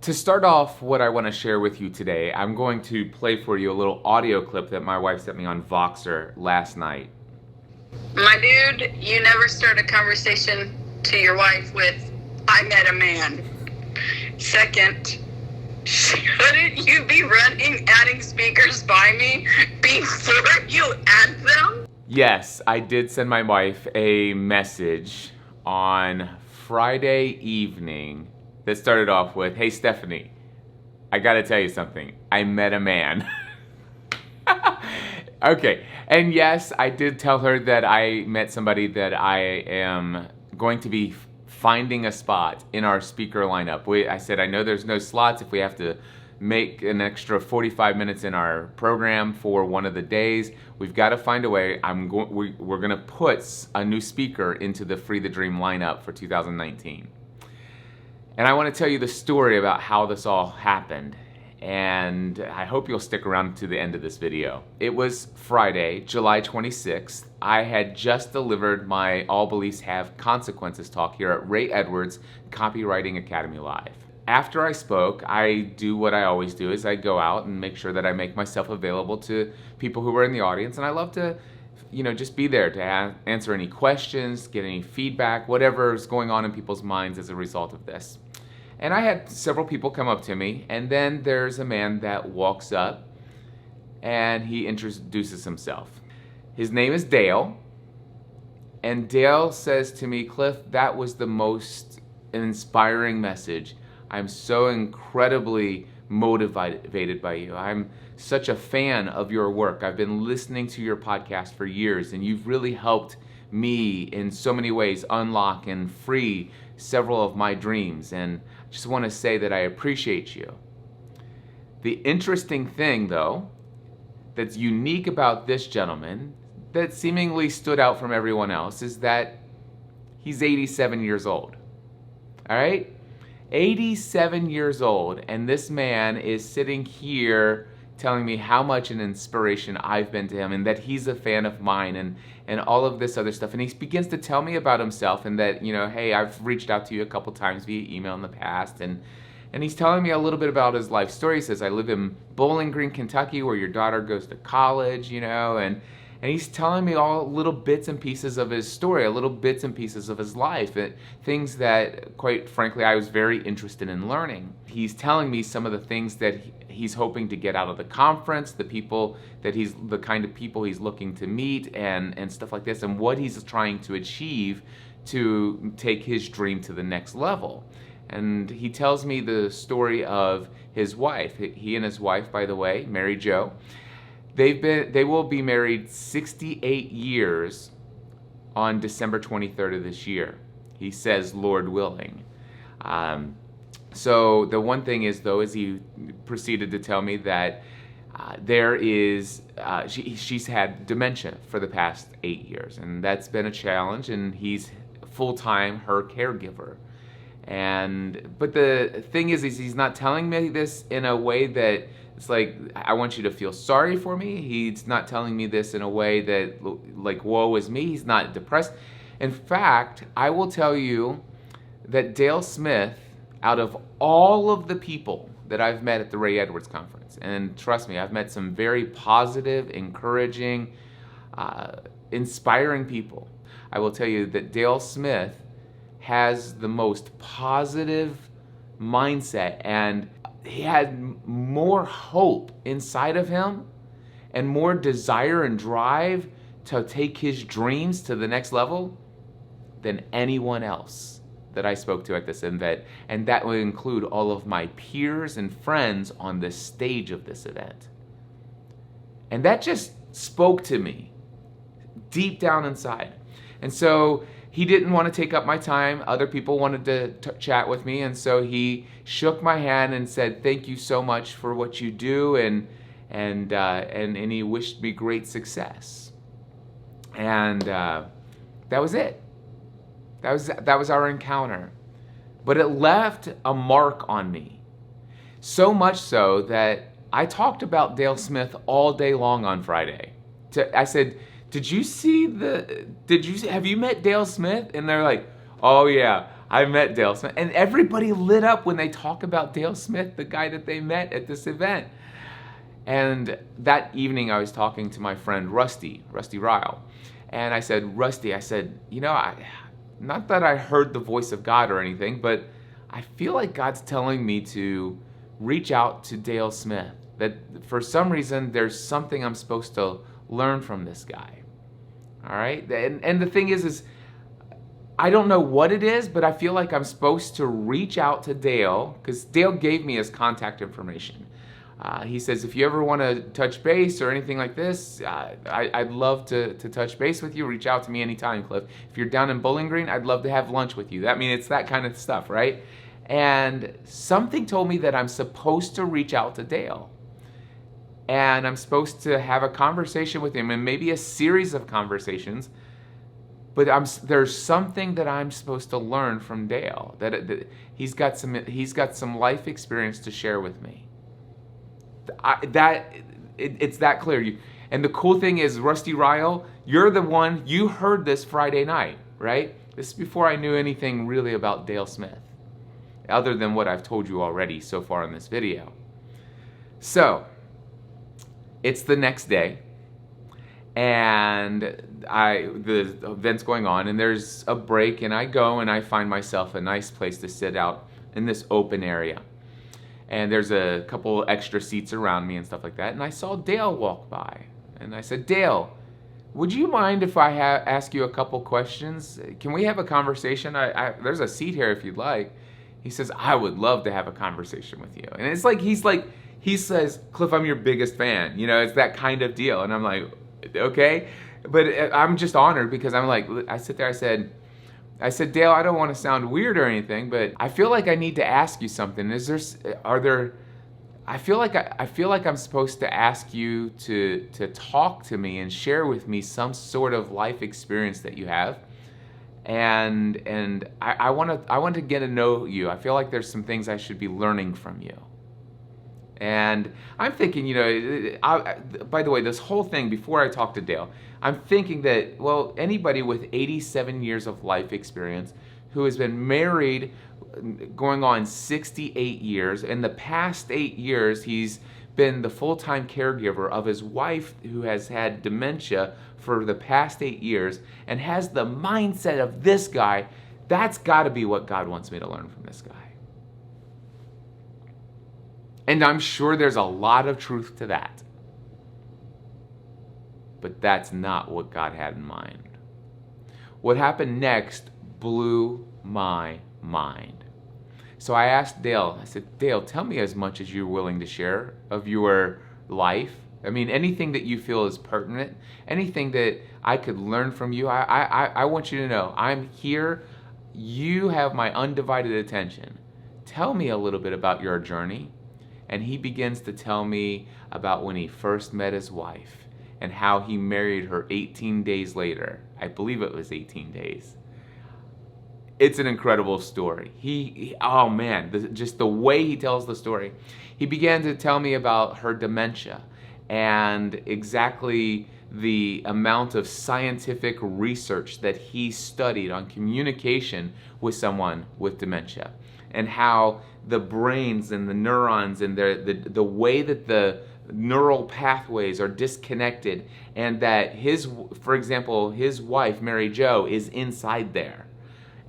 To start off what I want to share with you today, I'm going to play for you a little audio clip that my wife sent me on Voxer last night. My dude, you never start a conversation to your wife with, I met a man. Second, shouldn't you be adding speakers by me before you add them? Yes, I did send my wife a message on Friday evening that started off with, "Hey Stephanie, I gotta tell you something. I met a man." Okay, and yes, I did tell her that I met somebody that I am going to be finding a spot in our speaker lineup. I said, I know there's no slots if we have to make an extra 45 minutes in our program for one of the days. We've got to find a way. We're going to put a new speaker into the Free the Dream lineup for 2019. And I want to tell you the story about how this all happened. And I hope you'll stick around to the end of this video. It was Friday, July 26th. I had just delivered my All Beliefs Have Consequences talk here at Ray Edwards Copywriting Academy Live. After I spoke, I do what I always do, is I go out and make sure that I make myself available to people who are in the audience. And I love to, just be there to answer any questions, get any feedback, whatever is going on in people's minds as a result of this. And I had several people come up to me, and then there's a man that walks up and he introduces himself. His name is Dale, and Dale says to me, "Cliff, that was the most inspiring message. I'm so incredibly motivated by you. I'm such a fan of your work. I've been listening to your podcast for years, and you've really helped me in so many ways unlock and free several of my dreams, and I just want to say that I appreciate you." The interesting thing, though, that's unique about this gentleman, that seemingly stood out from everyone else, is that he's 87 years old. All right? 87 years old, and this man is sitting here telling me how much an inspiration I've been to him, and that he's a fan of mine, and all of this other stuff. And he begins to tell me about himself, and that, hey, I've reached out to you a couple times via email in the past, and he's telling me a little bit about his life story. He says, I live in Bowling Green, Kentucky, where your daughter goes to college, and he's telling me all little bits and pieces of his story, little bits and pieces of his life, things that, quite frankly, I was very interested in learning. He's telling me some of the things that he's hoping to get out of the conference, the kind of people he's looking to meet, and stuff like this, and what he's trying to achieve to take his dream to the next level. And he tells me the story of his wife. He and his wife, by the way, Mary Jo, they will be married 68 years on December 23rd of this year. He says, Lord willing. So the one thing is, though, is he proceeded to tell me that she's had dementia for the past 8 years, and that's been a challenge, and he's full-time her caregiver. But the thing is he's not telling me this in a way that it's like, I want you to feel sorry for me. He's not telling me this in a way that, like, woe is me. He's not depressed. In fact, I will tell you that Dale Smith, out of all of the people that I've met at the Ray Edwards Conference, and trust me, I've met some very positive, encouraging, inspiring people, I will tell you that Dale Smith has the most positive mindset, and he had more hope inside of him and more desire and drive to take his dreams to the next level than anyone else that I spoke to at this event. And that would include all of my peers and friends on the stage of this event. And that just spoke to me deep down inside. And so he didn't want to take up my time. Other people wanted to chat with me, and so he shook my hand and said, "Thank you so much for what you do," and he wished me great success. And that was it. That was our encounter. But it left a mark on me, so much so that I talked about Dale Smith all day long on Friday. I said, have you met Dale Smith? And they're like, "Oh yeah, I met Dale Smith, and everybody lit up when they talk about Dale Smith, the guy that they met at this event. And that evening I was talking to my friend Rusty Ryle. And I said, Rusty, not that I heard the voice of God or anything, but I feel like God's telling me to reach out to Dale Smith. That for some reason there's something I'm supposed to learn from this guy. All right? And the thing is I don't know what it is, but I feel like I'm supposed to reach out to Dale, because Dale gave me his contact information. He says, if you ever want to touch base or anything like this, I'd love to touch base with you. Reach out to me anytime, Cliff. If you're down in Bowling Green, I'd love to have lunch with you. It's that kind of stuff, right? And something told me that I'm supposed to reach out to Dale. And I'm supposed to have a conversation with him, and maybe a series of conversations. But there's something that I'm supposed to learn from Dale. That he's got some life experience to share with me. It's that clear. And the cool thing is, Rusty Ryle, you're the one, you heard this Friday night, right? This is before I knew anything really about Dale Smith, other than what I've told you already so far in this video. So, it's the next day, and the event's going on, and there's a break, and I go and I find myself a nice place to sit out in this open area. And there's a couple extra seats around me and stuff like that. And I saw Dale walk by. And I said, Dale, would you mind if I ask you a couple questions? Can we have a conversation? There's a seat here if you'd like. He says, I would love to have a conversation with you. And it's like, he says, Cliff, I'm your biggest fan. It's that kind of deal. And I'm like, okay. But I'm just honored, because I sit there, I said, Dale, I don't want to sound weird or anything, but I feel like I need to ask you something. I feel like I'm supposed to ask you to talk to me and share with me some sort of life experience that you have. And I want to get to know you. I feel like there's some things I should be learning from you. And I'm thinking, by the way, this whole thing, before I talk to Dale, I'm thinking that, well, anybody with 87 years of life experience who has been married going on 68 years, in the past 8 years, he's been the full-time caregiver of his wife who has had dementia for the past 8 years and has the mindset of this guy, that's got to be what God wants me to learn from this guy. And I'm sure there's a lot of truth to that. But that's not what God had in mind. What happened next blew my mind. So I asked Dale, I said, Dale, tell me as much as you're willing to share of your life. Anything that you feel is pertinent, anything that I could learn from you. I want you to know, I'm here. You have my undivided attention. Tell me a little bit about your journey. And he begins to tell me about when he first met his wife and how he married her 18 days later. I believe it was 18 days. It's an incredible story. Oh man, just the way he tells the story. He began to tell me about her dementia and exactly the amount of scientific research that he studied on communication with someone with dementia, and how the brains and the neurons and the way that the neural pathways are disconnected, and that for example, his wife, Mary Jo, is inside there.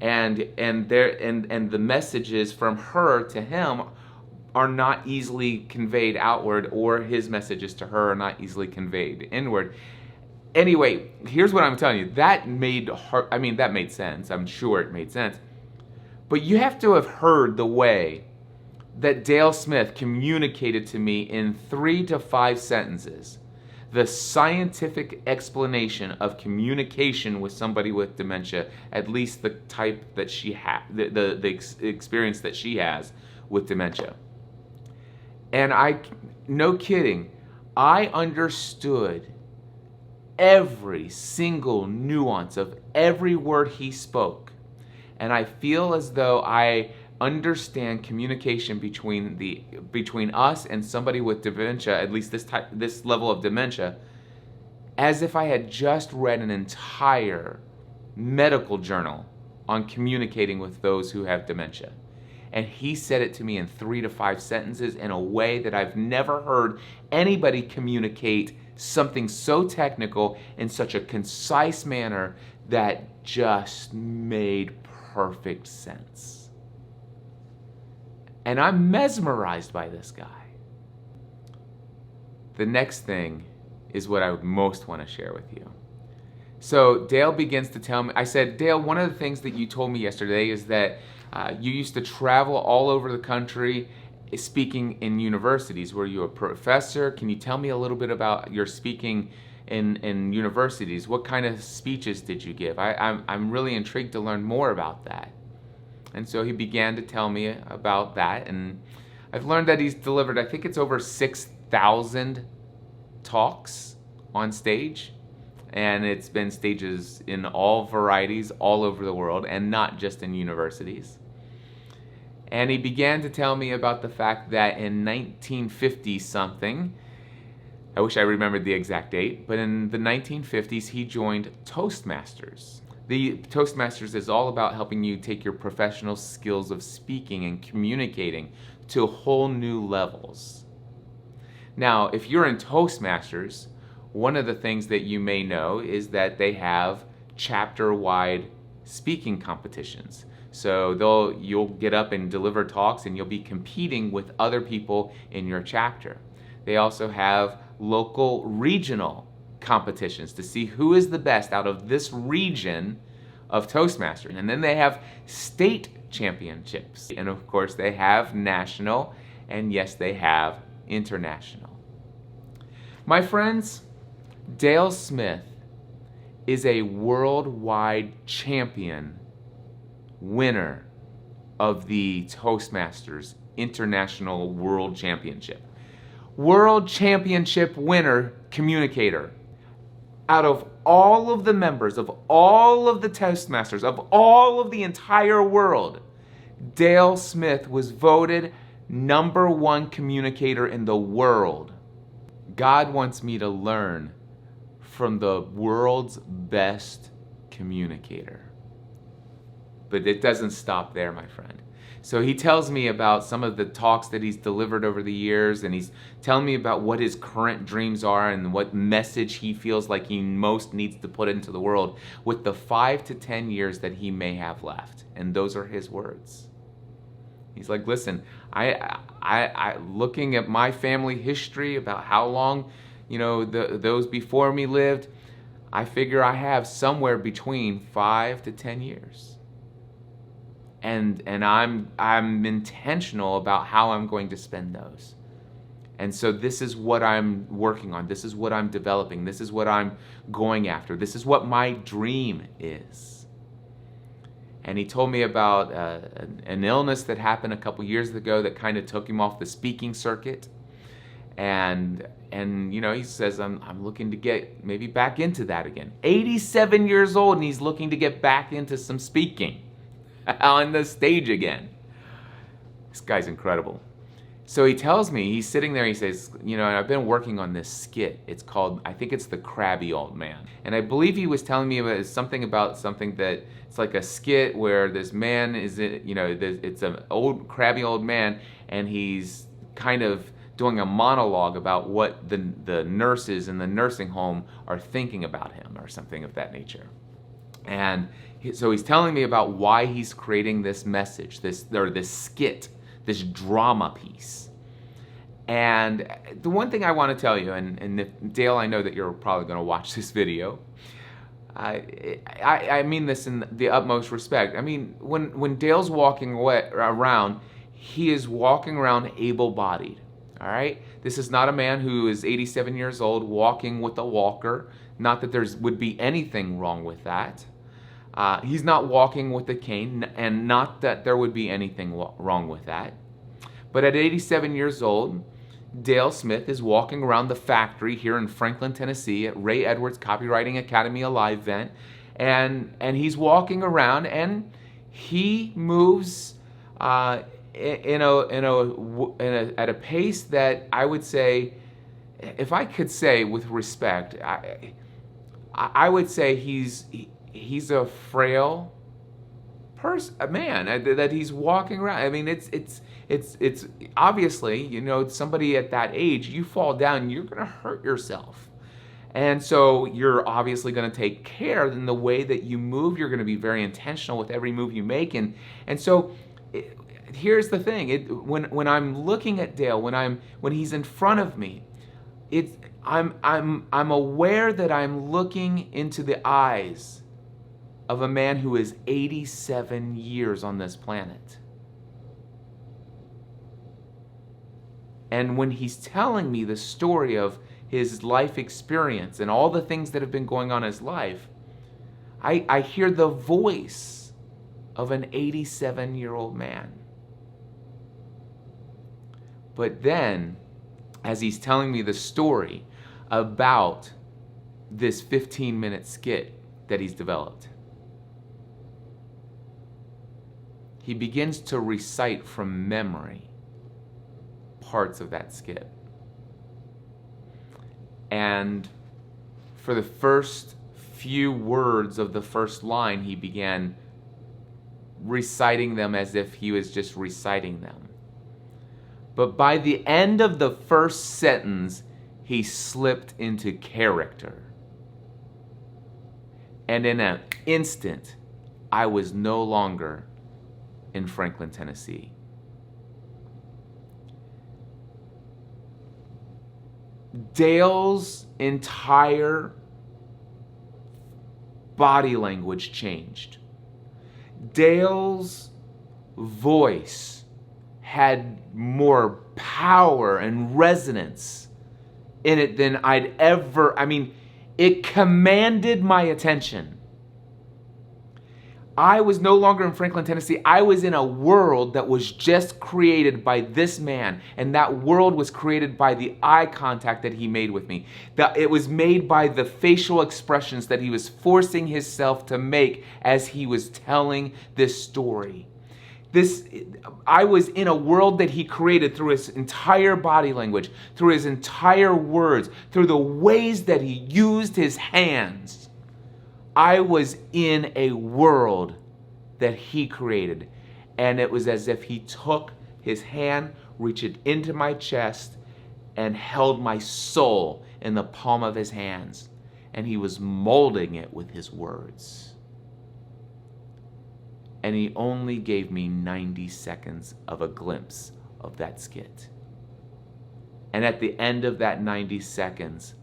And the messages from her to him are not easily conveyed outward, or his messages to her are not easily conveyed inward. Anyway, here's what I'm telling you. That made sense. I'm sure it made sense. But you have to have heard the way that Dale Smith communicated to me in 3 to 5 sentences the scientific explanation of communication with somebody with dementia, at least the type that she had, the experience that she has with dementia. And no kidding, I understood every single nuance of every word he spoke. And I feel as though I understand communication between us and somebody with dementia, at least this level of dementia, as if I had just read an entire medical journal on communicating with those who have dementia. And he said it to me in 3 to 5 sentences in a way that I've never heard anybody communicate something so technical in such a concise manner that just made perfect sense. And I'm mesmerized by this guy. The next thing is what I would most want to share with you. So Dale begins to tell me, I said, Dale, one of the things that you told me yesterday is that you used to travel all over the country speaking in universities. Were you a professor? Can you tell me a little bit about your speaking in universities? What kind of speeches did you give? I'm really intrigued to learn more about that. And so he began to tell me about that, and I've learned that he's delivered, I think it's over 6,000 talks on stage, and it's been stages in all varieties all over the world, and not just in universities. And he began to tell me about the fact that in 1950 something, I wish I remembered the exact date, but in the 1950s he joined Toastmasters. The Toastmasters is all about helping you take your professional skills of speaking and communicating to whole new levels. Now, if you're in Toastmasters, one of the things that you may know is that they have chapter-wide speaking competitions. So you'll get up and deliver talks, and you'll be competing with other people in your chapter. They also have local regional competitions to see who is the best out of this region of Toastmasters. And then they have state championships. And of course they have national, and yes, they have international. My friends, Dale Smith is a worldwide champion winner of the Toastmasters International World Championship. World Championship winner communicator. Out of all of the members of all of the Toastmasters, of all of the entire world, Dale Smith was voted #1 communicator in the world. God wants me to learn from the world's best communicator. But it doesn't stop there, my friend. So he tells me about some of the talks that he's delivered over the years, and he's telling me about what his current dreams are and what message he feels like he most needs to put into the world with the 5 to 10 years that he may have left. And those are his words. He's like, listen, I looking at my family history about how long, those before me lived, I figure I have somewhere between 5 to 10 years. And I'm intentional about how I'm going to spend those. And so this is what I'm working on. This is what I'm developing. This is what I'm going after. This is what my dream is. And he told me about an illness that happened a couple years ago that kind of took him off the speaking circuit. And he says, I'm looking to get maybe back into that again. 87 years old, and he's looking to get back into some speaking on the stage again. This guy's incredible. So he tells me, he's sitting there, he says, I've been working on this skit. It's called, I think it's The Crabby Old Man. And I believe he was telling me about something that it's like a skit where this man it's an old, crabby old man, and he's kind of doing a monologue about what the nurses in the nursing home are thinking about him or something of that nature. And so he's telling me about why he's creating this message, this skit, this drama piece. And the one thing I want to tell you, and if, Dale, I know that you're probably going to watch this video. I mean this in the utmost respect. I mean, when Dale's walking around, he is walking around able-bodied. All right? This is not a man who is 87 years old walking with a walker. Not that there would be anything wrong with that. He's not walking with a cane, and not that there would be anything wrong with that. But at 87 years old, Dale Smith is walking around the factory here in Franklin, Tennessee at Ray Edwards Copywriting Academy, a live event, and he's walking around, and he moves at a pace that I would say, if I could say with respect, I would say he's a frail a man that he's walking around. I mean, it's obviously, you know, somebody at that age, you fall down, you're going to hurt yourself. And so you're obviously going to take care in the way that you move. You're going to be very intentional with every move you make. And so here's the thing. When I'm looking at Dale, when he's in front of me, I'm aware that I'm looking into the eyes of a man who is 87 years on this planet. And when he's telling me the story of his life experience and all the things that have been going on in his life, I hear the voice of an 87-year-old man. But then, as he's telling me the story about this 15-minute skit that he's developed, he begins to recite from memory parts of that skit. And for the first few words of the first line, he began reciting them as if he was just reciting them. But by the end of the first sentence, he slipped into character. And in an instant, I was no longer in Franklin, Tennessee. Dale's entire body language changed. Dale's voice had more power and resonance in it than I'd ever, it commanded my attention. I was no longer in Franklin, Tennessee. I was in a world that was just created by this man, and that world was created by the eye contact that he made with me. It was made by the facial expressions that he was forcing himself to make as he was telling this story. I was in a world that he created through his entire body language, through his entire words, through the ways that he used his hands. I was in a world that he created, and it was as if he took his hand, reached it into my chest, and held my soul in the palm of his hands, and he was molding it with his words. And he only gave me 90 seconds of a glimpse of that skit. And at the end of that 90 seconds,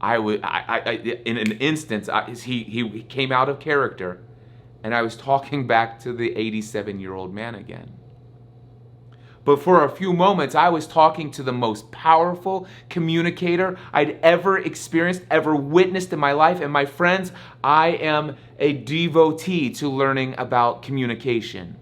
in an instant, he came out of character, and I was talking back to the 87-year-old man again. But for a few moments, I was talking to the most powerful communicator I'd ever experienced, ever witnessed in my life. And my friends, I am a devotee to learning about communication.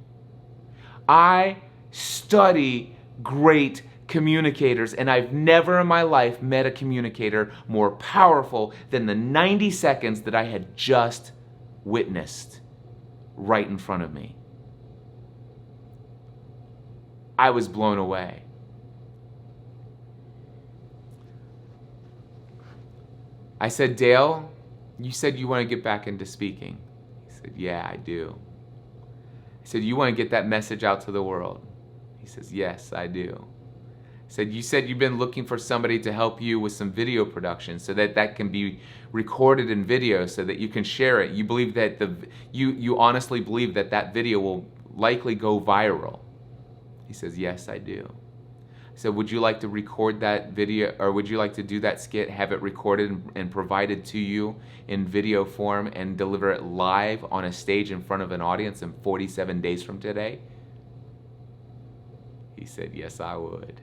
I study great communicators, and I've never in my life met a communicator more powerful than the 90 seconds that I had just witnessed right in front of me. I was blown away. I said, Dale, you said you want to get back into speaking. He said, yeah, I do. I said, you want to get that message out to the world? He says, yes, I do. You said you've been looking for somebody to help you with some video production so that can be recorded in video so that you can share it. You believe that you honestly believe that video will likely go viral. He says, yes, I do. I said, would you like to record that video, or would you like to do that skit, have it recorded and provided to you in video form and deliver it live on a stage in front of an audience in 47 days from today? He said, yes, I would.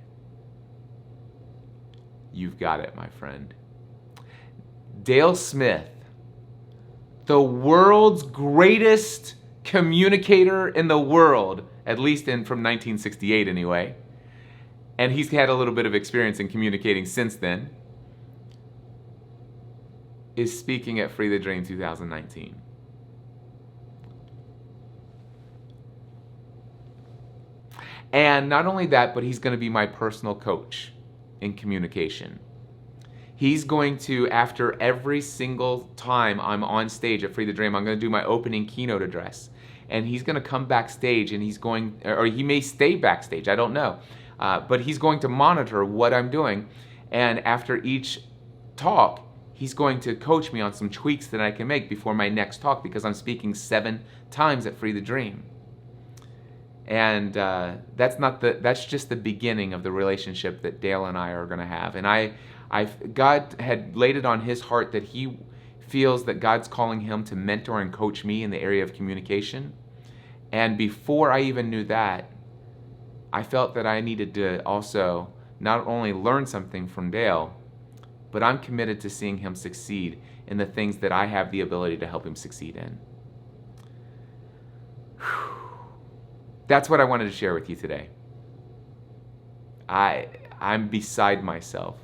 You've got it, my friend. Dale Smith, the world's greatest communicator in the world, at least from 1968 anyway, and he's had a little bit of experience in communicating since then, is speaking at Free the Dream 2019. And not only that, but he's going to be my personal coach in communication. He's going to, after every single time I'm on stage at Free the Dream, I'm going to do my opening keynote address. and he's going to come backstage, and he may stay backstage, I don't know, but he's going to monitor what I'm doing, and after each talk, he's going to coach me on some tweaks that I can make before my next talk, because I'm speaking 7 times at Free the Dream. And that's just the beginning of the relationship that Dale and I are going to have. And God had laid it on his heart that he feels that God's calling him to mentor and coach me in the area of communication. And before I even knew that, I felt that I needed to also not only learn something from Dale, but I'm committed to seeing him succeed in the things that I have the ability to help him succeed in. That's what I wanted to share with you today. I'm beside myself.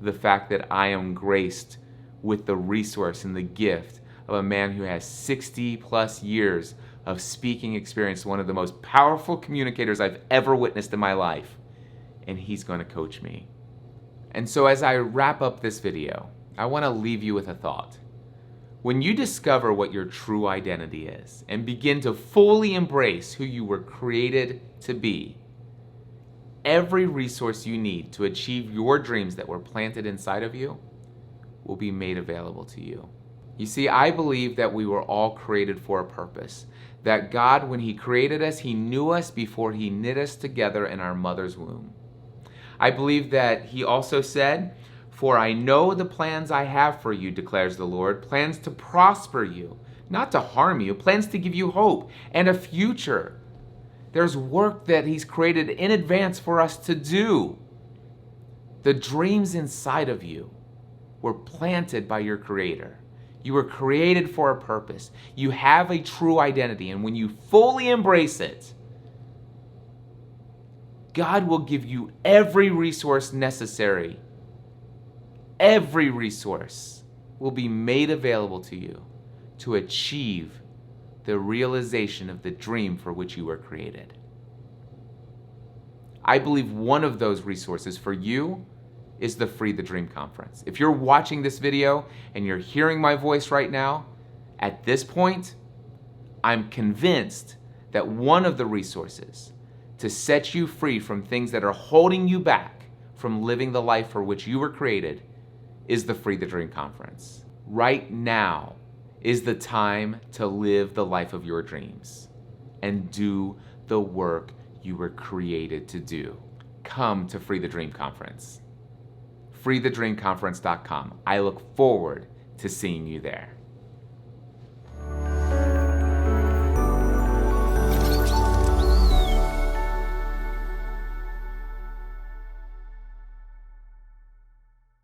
The fact that I am graced with the resource and the gift of a man who has 60 plus years of speaking experience, one of the most powerful communicators I've ever witnessed in my life, and he's going to coach me. And so as I wrap up this video, I want to leave you with a thought. When you discover what your true identity is and begin to fully embrace who you were created to be, every resource you need to achieve your dreams that were planted inside of you will be made available to you. You see, I believe that we were all created for a purpose. That God, when he created us, he knew us before he knit us together in our mother's womb. I believe that he also said, "For I know the plans I have for you, declares the Lord, plans to prosper you, not to harm you, plans to give you hope and a future." There's work that he's created in advance for us to do. The dreams inside of you were planted by your Creator. You were created for a purpose. You have a true identity, and when you fully embrace it, God will give you every resource necessary. Every resource will be made available to you to achieve the realization of the dream for which you were created. I believe one of those resources for you is the Free the Dream Conference. If you're watching this video and you're hearing my voice right now, at this point, I'm convinced that one of the resources to set you free from things that are holding you back from living the life for which you were created is the Free the Dream Conference. Right now is the time to live the life of your dreams and do the work you were created to do. Come to Free the Dream Conference. freethedreamconference.com. I look forward to seeing you there.